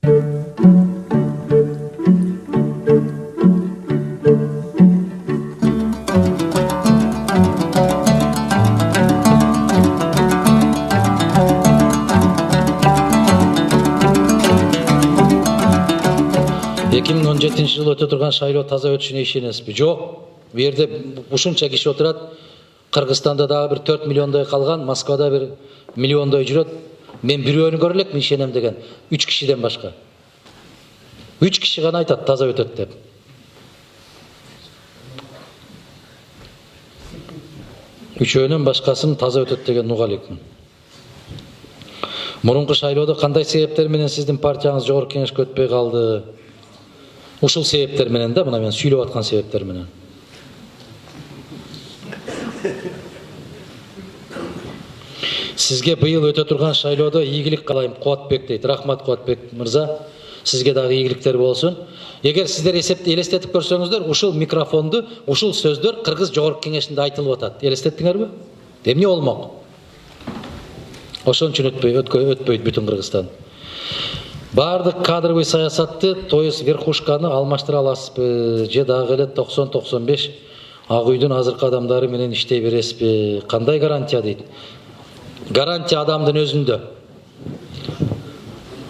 Ekim 2017 жылы өтө турган шайлоо таза өтүшүнө ишенесизби? Жок. Бу жерде ушунча киши отурат. Кыргызстанда дагы бир 4 миллиондой калган, Москвада бир миллиондой жүрөт. Мен бирөөнү көрө элекмин ишенем деген 3 кишиден башка. 3 киши гана айтат таза өтөт деп. Үчөөнүн башкасын таза өтөт деген уга элекмин. Мурунку шайлоодо кандай себептер менен сиздин партияңыз жогорку кеңешке өтпөй калды? Ушул себептер менен да, мына мен сүйлөп аткан себептер менен. Сизге быйыл өтө турган шайлоодо ийгилик каалайм, Кубатбек дейт. Рахмат Кубатбек мырза. Сизге дагы ийгиликтер болсун. Эгер сиздер элестетип көрсөңүздөр, ушул микрофонду, ушул сөздөр Кыргыз жогорку кеңешинде айтылып атат. Элестеттиңерби? Эмне болмок? Ошон үчүн өтпөйт бүтүн Кыргызстан. Бардык кадровый саясатты, то есть верхушканы алмаштыра аласызбы? Же дагы эле 90-95 Ак үйдүн азыркы адамдары менен иштей бересизби? Кандай гарантия дейт? Гарантия адамдын өзүндө.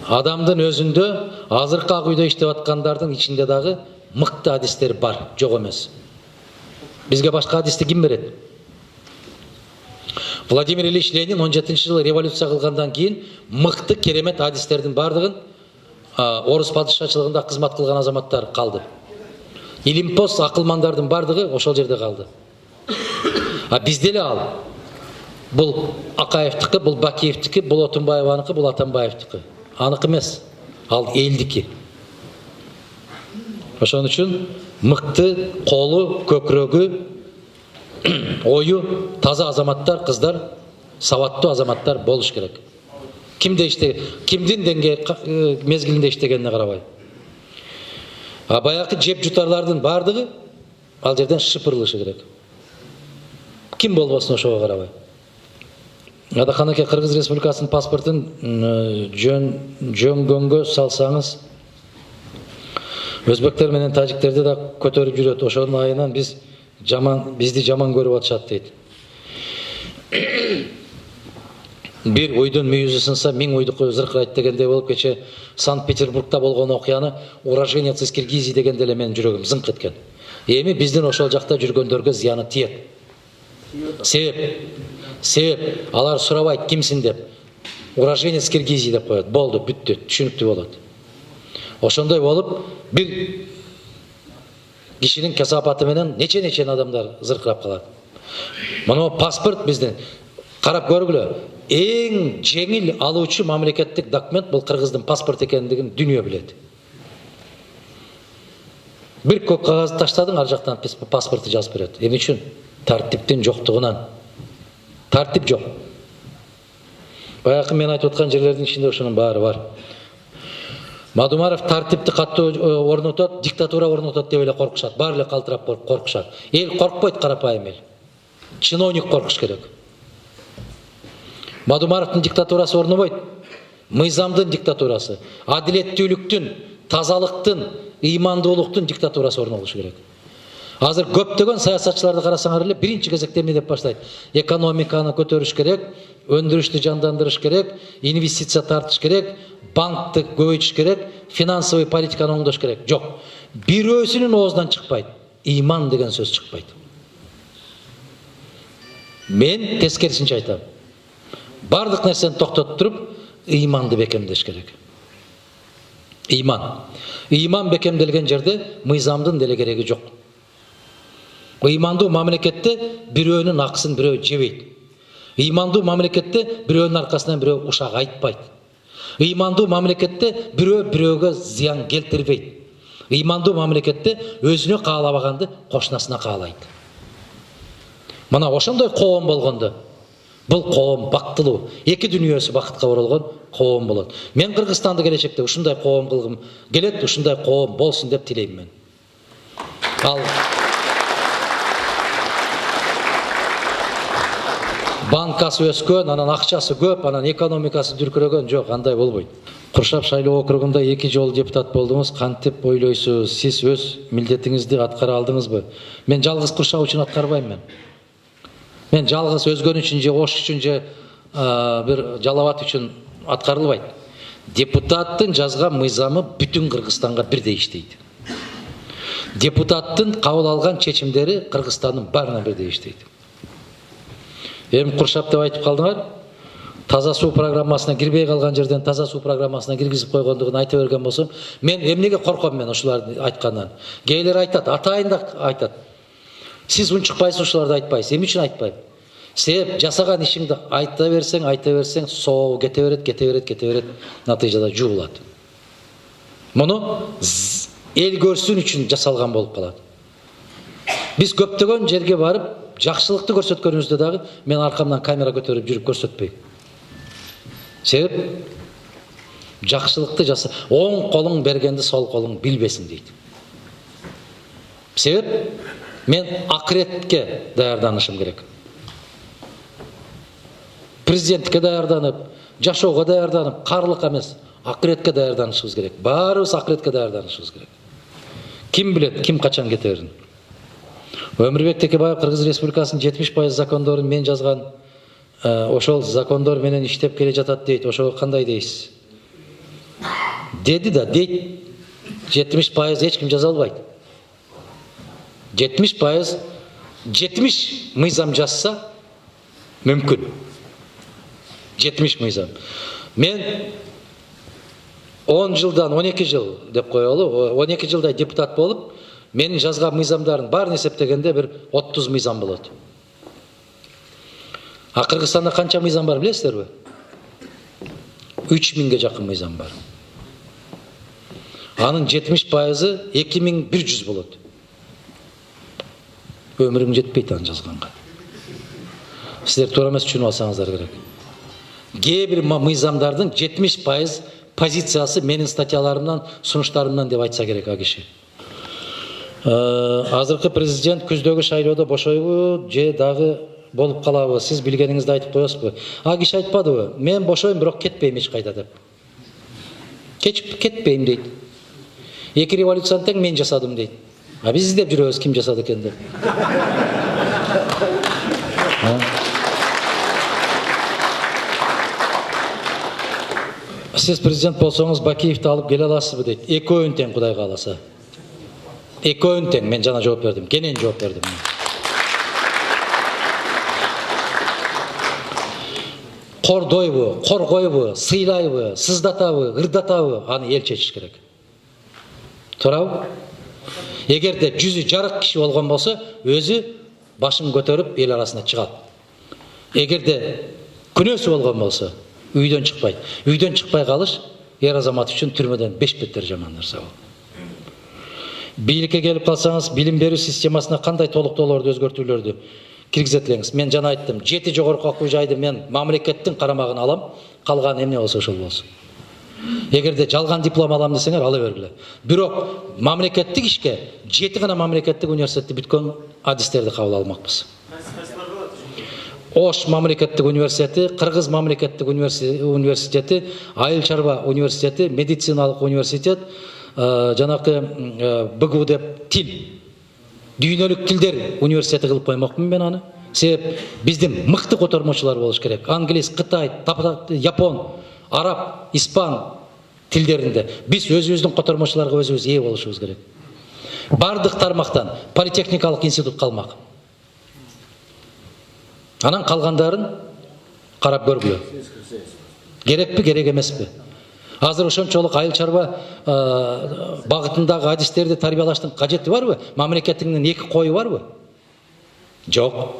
Адамдын өзүндө азыркы Ак үйдө иштеп аткандардын ичинде дагы мыкты адистер бар, жок эмес. Бизге башка адисти ким берет? Владимир Ильич Ленин 17-жылы революция кылгандан кийин мыкты керемет адистердин бардыгын орус падышачылыгында кызмат кылган азаматтар калды. Илимпоз акылмандардын бардыгы ошол жерде калды. Бизде эле ал. Бул Акаевдики, бул Бакиевдики, бул Отунбаеваныкы, бул Атамбаевдики. Аныкы эмес. Ал элдики. Ошон үчүн мыкты, колу, көкрөгү, ою таза азаматтар, кыздар, сабаттуу азаматтар болуш керек. Кимдин мезгилинде иштегенине карабай. Баягы жеп жутарлардын бардыгы ал жерден шыпырылышы керек. Ким болбосун ошого карабай. Адаканакей Кыргыз Республикасынын паспортун жөнгөнгө салсаңыз, өзбектер менен тажиктерди да көтөрүп жүрөт. Ошонун айынан бизди жаман көрүп атышат дейт. Бир уйдун мүйүзү сынса, 1000 уйдуку зыркырайт дегендей болуп, кече Санкт-Петербургда болгон окуяны уроженец из Киргизии дегенде эле менин жүрөгүм зыңк эткен. Эми биздин ошол жакта жүргөндөргө зыяны тиет. Себеп алар сурабайт кимсиң деп. Уроженец Киргизии деп коет. Болду, бүттү, түшүнүктүү болот. Ошондой болуп, бир кишинин кесапаты менен нече адамдар зыркырап калат. Мына паспорт биздин карап көргүлө. Эң жеңил алуучу мамлекеттик документ бул Кыргыздын паспорт экендигин дүйнө билет. Бир көк кагазды таштадың, ар жактан паспорту жазып берет. Эмне үчүн? Тартиптин жоктугунан. Тартип жок. Баягы мен айтып аткан жерлердин ичинде ошонун баары бар. Мадумаров тартипти катуу орнотот, диктатура орнотот деп эле коркушат. Баары эле калтырап коркушат. Эл коркпойт, карапайым эл. Чиновник коркуш керек. Мадумаровдун диктатурасы орнобойт. Мыйзамдын диктатурасы, адилеттүүлүктүн, тазалыктын, ыймандуулуктун диктатурасы орнолушу керек. Азыр көптөгөн саясатчыларды карасаңар эле биринчи кезекте эмне деп баштайт? Экономиканы көтөрүш керек, өндүрүштү жандандырыш керек, инвестиция тартыш керек, банкты көбөйтүш керек, финансовый политиканы оңдош керек. Жок. Бирөөсүнүн оозунан чыкпайт. Ыйман деген сөз чыкпайт. Мен тескерисинче айтам. Бардык нерсени токтотуп туруп, ыйманды бекемдеш керек. Ыйман бекемделген жерде мыйзамдын деле кереги жок. Ыймандуу мамлекетте бирөөнүн акысын бирөө жебейт. Ыймандуу мамлекетте бирөөнүн аркасынан бирөө ушак айтпайт. Ыймандуу мамлекетте бирөөгө зыян келтирбейт. Ыймандуу мамлекетте өзүнө каалабаганды кошунасына каалайт. Мына ошондой коом болгондо бул коом бактылуу, эки дүйнөсү бакытка оролгон коом болот. Мен Кыргызстанды келечекте ушундай коом кылгым келет, ушундай коом болсун деп тилейм мен. Ал банкасы өскөн, анан акчасы көп, анан экономикасы дүркүрөгөн жок, андай болбойт. Куршап шайлоо округунда 2 жолу депутат болдуңуз. Кантип ойлойсуз? Сиз өз милдетиңизди аткара алдыңызбы? Мен жалгыз Куршап үчүн аткарбайм мен. Мен жалгыз өзгөн үчүн же Ош үчүн же бир Жалал Абад үчүн аткарылбайт. Депутаттын жазган мыйзамы бүтүн Кыргызстанга бирдей иштейт. Депутаттын кабыл алган чечимдери Кыргызстандын баарына бирдей иштейт. Эми Куршап деп айтып калдыңар. Таза суу программасына кирбей калган жерден таза суу программасына киргизип койгондугун айта берген болсом, мен эмнеге корком мен ушуларды айткандан. Кээдер айтат, атайын да айтат. Сиз унчукпайсыз, ушуларды айтпайсыз. Эмне үчүн айтпайм? Себеп жасаган ишиңди айта берсең, соо кете берет, натыйжада жуулат. Муну эл көрсүн үчүн жасалган болуп калат. Биз көптөгөн жерге барып, жакшылыкты көрсөткөнүбүздө дагы мен аркамдан камера көтөрүп жүрүп көрсөтпөйм. Себеп жакшылыкты жаса, оң колуң бергенди сол колуң билбесин дейт. Себеп мен акыретке даярданышым керек. Президенттикке даярданып, жашоого даярданып, карлыкка эмес, акыретке даярданышыбыз керек. Баарыбыз акыретке даярданышыбыз керек. Ким билет, ким качан кетерин. Өмүрбек Текебаев Кыргыз Республикасынын 70% закондорун мен жазган, ошол закондор менен иштеп келе жатат дейт. Ошого кандай дейсиз? Деди да, дейт. 70% эч ким жаза албайт. 70% 70 мыйзам жазса мүмкүн. 70 мыйзам. Мен 10 жылдан 12 жыл деп коелу, 12 жылдай депутат болуп, менин жазган мыйзамдардын баарын эсептегенде бир 30 мыйзам болот. А Кыргызстанда канча мыйзам бар билесиздерби? 3000ге жакын мыйзам бар. Анын 70% 2100 болот. Өмүрүң жетпейт аны жазганга. Сиздер туура эмес түшүнүп алсаңыздар керек. Кээ бир мыйзамдардын 70% позициясы менин статьяларымдан, сунуштарымдан деп айтса керек а киши. Азыркы президент күздөгү шайлоодо бошойбу же дагы болуп калабы? Сиз билгениңизди айтып коесузбу? А киши айтпадыбы? Мен бошойм, бирок кетпейм эч кайда деп. Кетпейм дейт. 2 революцияны тең мен жасадым дейт. А биз издеп жүрөбүз ким жасады экен деп. Сиз президент болсоңуз Бакиевди алып келе аласызбы дейт. Экөөүн тең Кудай кааласа. Экөөүн тең, мен жана жооп бердим. Кенен жооп бердим. Кордойбу, коргойбу, сыйлайбы, сыздатабы, ырдатабы, аны эл чечиш керек. Туурабы? Эгерде жүзү жарык киши болгон болсо, өзү башын көтөрүп эл арасына чыгат. Эгерде күнөөсү болгон болсо, үйдөн чыкпайт. Үйдөн чыкпай калыш эр азамат үчүн түрмөдөн 5 беттер жаман нерсе бул. Бийликке келип калсаңыз, билим берүү системасына кандай толуктоолорду, өзгөртүүлөрдү киргизет элеңиз. Мен жана айттым, 7 жогорку окуу жайды мен мамлекеттин карамагына алам, калган эмне болсо ошол болсун. Эгерде жалган диплом алам десеңер, ала бергиле. Бирок мамлекеттик ишке 7 гана мамлекеттик университетти бүткөн адистерди кабыл алмакпыз. Ош мамлекеттик университети, Кыргыз мамлекеттик университети, Айыл чарба университети, медициналык университет, жанакы БГУ деп тил, дүйнөлүк тилдер университети кылып коймокмун мен аны. Себеп биздин мыкты котормочулар болуш керек. Англис, Кытай, Япон, араб, испан тилдеринде. Биз өзүбүздүн котормочуларга өзүбүз ээ болушубуз керек. Бардык тармактан политехникалык институт калмак. Анан калгандарын карап көргүлө. Керекпи, керек эмеспи? Азыр ошончолук айыл чарба багытындагы адистерди тарбиялаштын кажети барбы? Мамлекетиңдин 2 кою барбы? Жок.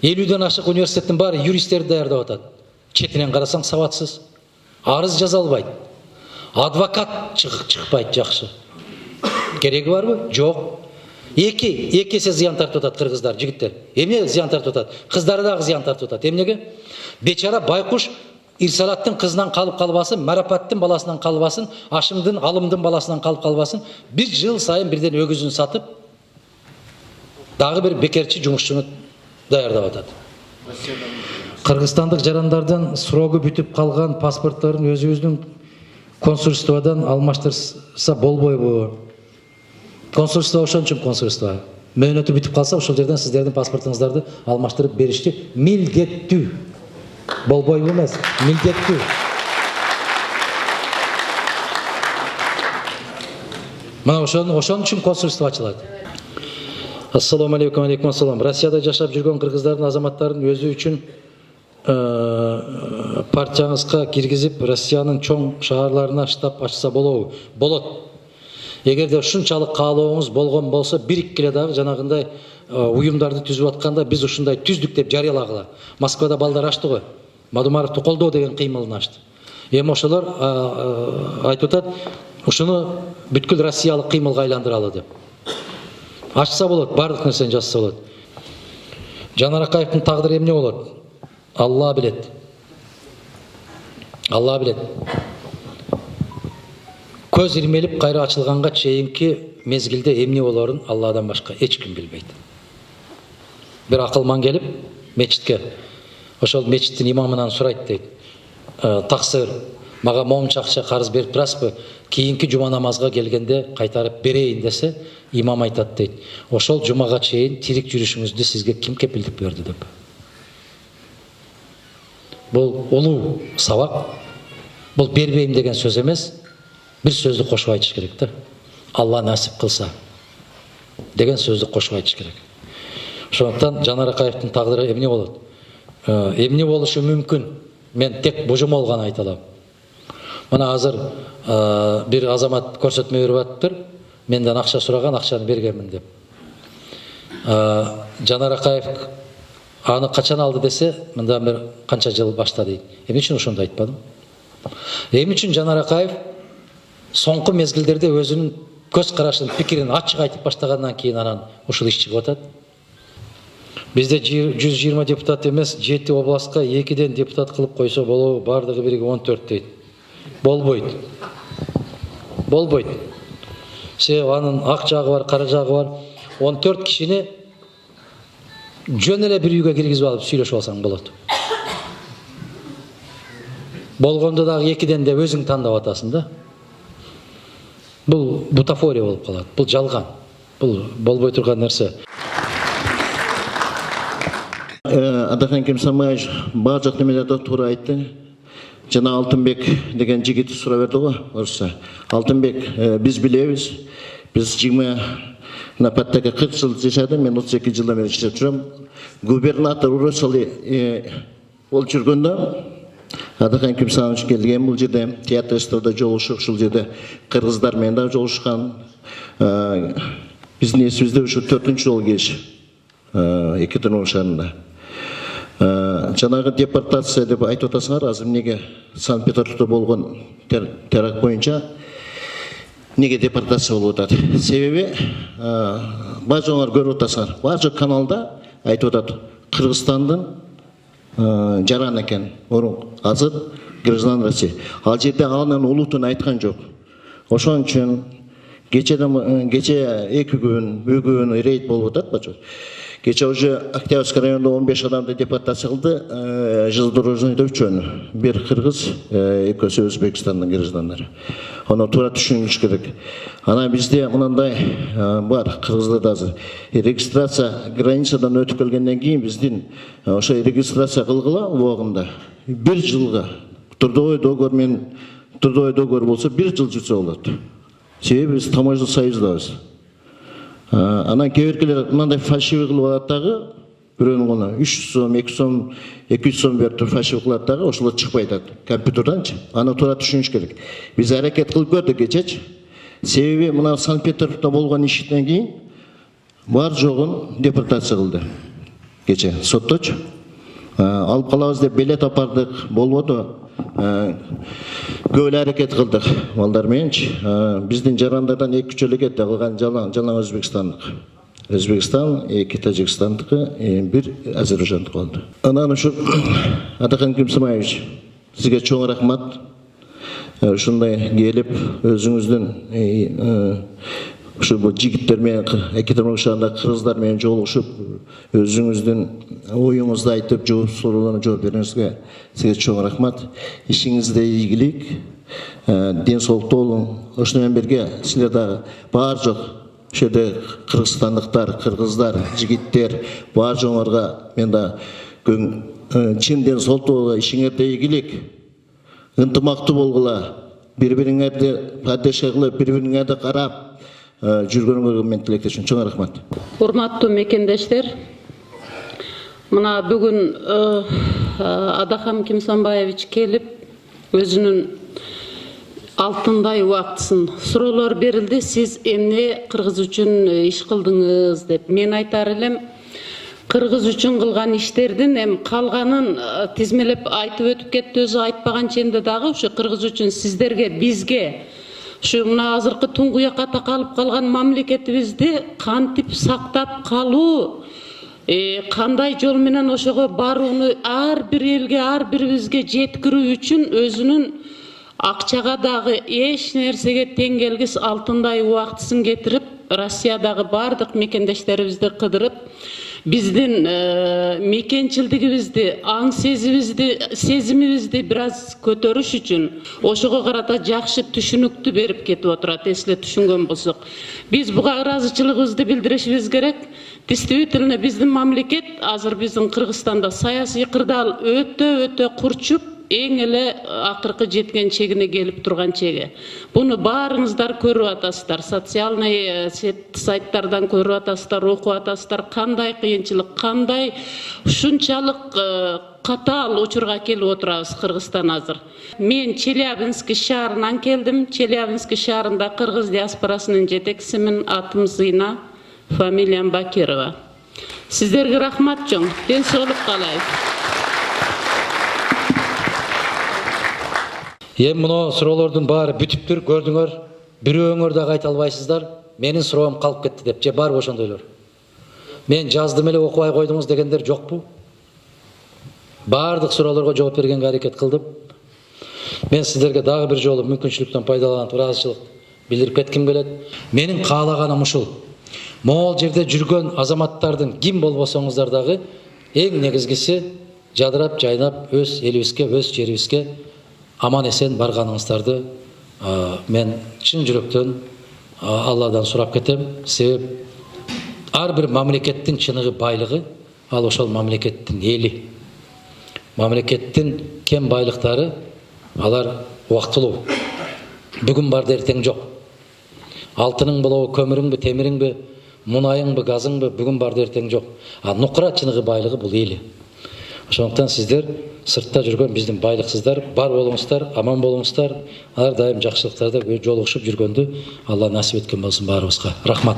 50ден ашык университеттин баары юристтерди даярдап атат. Четинен карасаң сабатсыз. Арыз жаза албайт. Адвокат чыкпайт жакшы. Кереги барбы? Жок. Эки эсе зыян тартып атат кыргыздар, жигиттер. Эмне зыян тартып атат? Кыздары дагы зыян тартып атат. Эмнеге? Бечара Байкуш Ирсалаттын кызынан калып калбасын, Марапаттын баласынан калбасын, Ашымдын, Алымдын баласынан калып калбасын, 1 жыл сайын бирден өгүзүн сатып, дагы бир бекерчи жумушчуну даярдап атат. Кыргызстандык жарандардан срогу бүтүп калган паспорттарын өзүбүздүн консульстводан алмаштырса болбойбу? Консульство ошон үчүн консульство. Мөөнөтү бүтүп калса ошол жерден сиздердин паспортуңуздарды алмаштырып беришти милдеттүү. Болбойбу эмес, милдеттүү. Мына ошон үчүн консульство ачылат. Ассаламу алейкум, алейкум ассалам. Россияда жашап жүргөн кыргыздардын азаматтарын өзү үчүн партияңызга киргизип, Россиянын чоң шаарларына штаб ачса болобу? Болот. Эгерде ушунчалык каалооңуз болгон болсо, бириккиле дагы жанагындай уюмдарды түзүп атканда биз ушундай түздүк деп жарыялагыла. Москвада балдар ачты го. Мадумаровду колдоо деген кыймылын ачты. Эми ошолор айтып атат, ушуну бүткүл Россиялык кыймылга айландыралы деп. Ачса болот, бардык нерсени жазса болот. Жанар Акаевдин тагдыры эмне болот? Алла билет. Алла билет. Көз ирмелип кайра ачылганга чейинки мезгилде эмне болорун Алладан башка эч ким билбейт. Бир акылман келип мечитке, ошол мечиттин имамынан сурайт дейт. Таксыр, мага момча акча карыз берип турасызбы? Кийинки жума намазга келгенде кайтарып берейин десе, имам айтат дейт. Ошол жумага чейин тирик жүрүшүңүздү сизге ким кепилдик берди деп. Бул улуу сабак. Бул бербейм деген сөз эмес. Бир сөздү кошуп айтыш керек да. Алла насип кылса деген сөздү кошуп айтыш керек. Ошондуктан Жанар Акаевдин тагдыры эмне болот? Эмне болушу мүмкүн? Мен тек божомол гана айта алам. Мына азыр бир азамат көрсөтмө берип атыптыр. Менден акча сураган, акчаны бергенмин деп. Жанар Акаев аны качан алды десе, мындан бир канча жыл башта дейт. Эмне үчүн ошондо айтпадым? Эмне үчүн Жанар Акаев соңку мезгилдерде өзүнүн көз карашын, пикирин ачык айтып баштагандан кийин анан ушул иш чыгып атат? Бизде 120 депутат эмес, 7 областка 2ден депутат кылып койсо болобу? Бардыгы бириги 14 дейт. Болбойт. Болбойт. Себеби анын ак жагы бар, кара жагы бар. 14 кишини жөн эле бир үйгө киргизип алып сүйлөшүп алсаң болот. Болгондо дагы 2ден деп өзүң тандап атасың да. Бул бутафория болуп калат. Бул жалган. Бул болбой турган нерсе. Адахан Кемсамаевич баардык немелерди туура айтты. Жана Алтынбек деген жигит сурап берди го, орусча. Алтынбек, биз билебиз. Биз 20 Напаттага 40 жыл жашадым, мен 32 жылдан бери жашап жүрөм. Губернатор Урусалы болуп жүргөндө Адахан Кемсамаевич келген бул жерде, театр эстарда жолугушуп, ушул жерде кыргыздар менен да жолугушкан. Биздин эсибизде ушу 4-чү жолу келиш. Екатеринбург шаарында. Жанагы депортация деп айтып атасыңар, азыр эмнеге Санкт-Петербургда болгон теракт боюнча неге депортация болуп атат? Себеби бажыңар көрүп атасыңар, бажы каналда айтып атат, Кыргызстандын жаран экен, азыр граждан Россия. Ал жерде анын улутун айткан жок. Ошон үчүн кече 2 күн, бүгүн рейд болуп атат бачы. Кече уже Октябрьский районда 15 адамды депортация кылды, железнодорожный өчөн. Бир кыргыз, экөөсү Өзбекстандын граждандары. Аны туура түшүнүш керек. Ана бизде мындай бар, кыргыздарда азыр регистрация границадан өтүп келгенден кийин биздин ошо регистрация кылгыла убагында 1 жылга трудовой договор менен трудовой договор болсо 1 жыл жүрсө болот. Себеби биз таможня союздабыз. Анан кеберкелер мындай фальшивый кылып алат дагы, бирөөнүн колуна 300 сом, 200 сом, 200 сом берип туруп фальшивый кылат дагы, ошолор чыкпай атат компьютерданчы. Аны туура түшүнүш керек. Биз аракет кылып көрдүк кечечи. Себеби мына Санкт-Петербургда болгон иштен кийин бар жогун депортация кылды. Кече сотточу. Алып калабыз деп билет апардык, болбоду. Көп эле аракет кылдык балдар мененчи. Биздин жарандардан 2-3 эле кетти, калган жалаң Өзбекстандык. Өзбекстан, 2 Тажикстандыкы, 1 Азербайжандык болду. Анан ушу Адахан Кемсамаевич, сизге чоң рахмат. Ушундай келип өзүңүздүн Ушу бул жигиттер менен Екатеринбург шаарында кыргыздар менен жолугушуп, өзүңүздүн оюңузду айтып, суроолоруна жооп бергениңизге сизге чоң рахмат. Ишиңизде ийгилик, ден соолукта болуң. Ошону менен бирге силер дагы баар жок ошо жерде кыргызстандыктар, кыргыздар, жигиттер, баар жоңорго мен да чын ден соолукта болгула, ишиңерде ийгилик, ынтымактуу болгула, бири-бириңерди паддержка кылып, бири-бириңерди карап жүргөнүңөргө мен тилектешмин. Чоң рахмат. Урматтуу мекендештер, мына бүгүн Адахам Кимсанбаевич келип, өзүнүн алтындай убактысын суроолор берилди. Сиз эмне кыргыз үчүн иш кылдыңыз деп. Мен айтар элем, кыргыз үчүн кылган иштердин эми калганын тизмелеп айтып өтүп кетти. Өзү айтпаган ченде дагы ушу кыргыз үчүн сиздерге, бизге ушу мына азыркы туңгуякка такалып калган мамлекетибизди кантип сактап калуу, кандай жол менен ошого барууну ар бир элге, ар бирибизге жеткирүү үчүн өзүнүн акчага дагы эч нерсеге тең келгис алтындай убактысын кетирип, Россиядагы бардык мекендештерибизди кыдырып, биздин мекенчилдигибизди, аң сезимибизди бир аз көтөрүш үчүн ошого карата жакшы түшүнүктү берип кетип отурат, эсиле түшүнгөн болсок. Биз буга ыраазычылыгыбызды билдиришибиз керек. Действительно, биздин мамлекет азыр биздин Кыргызстанда саясий кырдаал өтө курчуп, эң эле акыркы жеткен чегине келип турган чеги. Буну баарыңыздар көрүп атасыздар, социальный сайттардан көрүп атасыздар, окуп атасыздар, кандай кыйынчылык, кандай ушунчалык катаал учурга келип отурабыз Кыргызстан азыр. Мен Челябинск шаарынан келдим. Челябинск шаарында кыргыз диаспорасынын жетекчисимин. Атым Зыйна, фамилиям Бакирова. Сиздерге рахмат чоң. Ден соолук каалайм. Эми мына суроолордун баары бүтүптүр, көрдүңөр. Бирөөңөр дагы айта албайсыздар. Менин суроом калып кетти деп, же барбы ошондойлор? Мен жаздым эле окубай койдуңуз дегендер жокпу? Бардык суроолорго жооп бергенге аракет кылдым. Мен сиздерге дагы бир жолу мүмкүнчүлүктөн пайдаланып ыраазычылык билдирип кетким келет. Менин каалаганым ушул. Могул жерде жүргөн азаматтардын ким болбосоңуздар дагы эң негизгиси жадырап, жайнап, өз элибизге, өз жерибизге аман эсен барганыңыздарды мен чын жүрөктөн Алладан сурап кетем. Себеп ар бир мамлекеттин чыныгы байлыгы ал ошол мамлекеттин эли. Мамлекеттин кем байлыктары алар убактылуу. Бүгүн бар эртең жок. Алтының болобу, көмүрүңбү, темириңби, мунайыңбы, газыңбы, бүгүн бар эртең жок. А нукура чыныгы байлыгы бул эли. Ошондуктан сиздер сыртта жүргөн биздин байлыксыздар, бар болуңуздар, аман болуңуздар, ар дайым жакшылыктарда жолугушуп жүргөндү Алла насип эткен болсун баарыбызга. Рахмат.